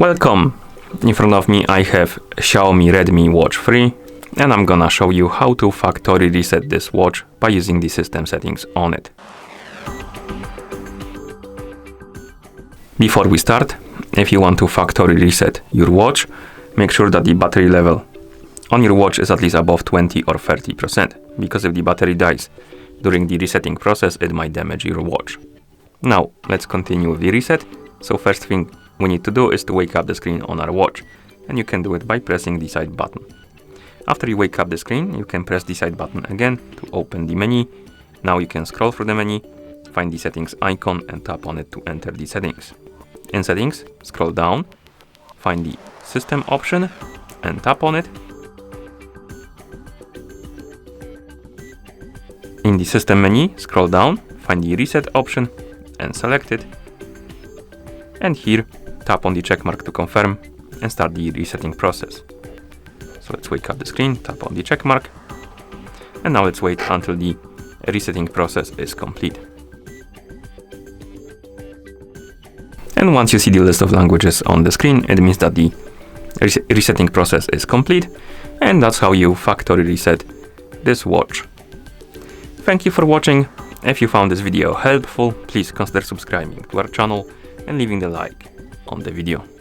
Welcome! In front of me I have Xiaomi Redmi Watch 3 and I'm gonna show you how to factory reset this watch by using the system settings on it. Before we start, if you want to factory reset your watch, make sure that the battery level on your watch is at least above 20 or 30%, because if the battery dies during the resetting process, it might damage your watch. Now, let's continue with the reset. So first thing we need to do is to wake up the screen on our watch, and you can do it by pressing the side button. After you wake up the screen, you can press the side button again to open the menu. Now you can scroll through the menu, find the settings icon and tap on it to enter the settings. In settings, scroll down, find the system option and tap on it. In the system menu, scroll down, find the reset option and select it. And here, tap on the check mark to confirm and start the resetting process. So let's wake up the screen, tap on the check mark, and now let's wait until the resetting process is complete. And once you see the list of languages on the screen, it means that the resetting process is complete, and that's how you factory reset this watch. Thank you for watching. If you found this video helpful, please consider subscribing to our channel and leaving the like on the video.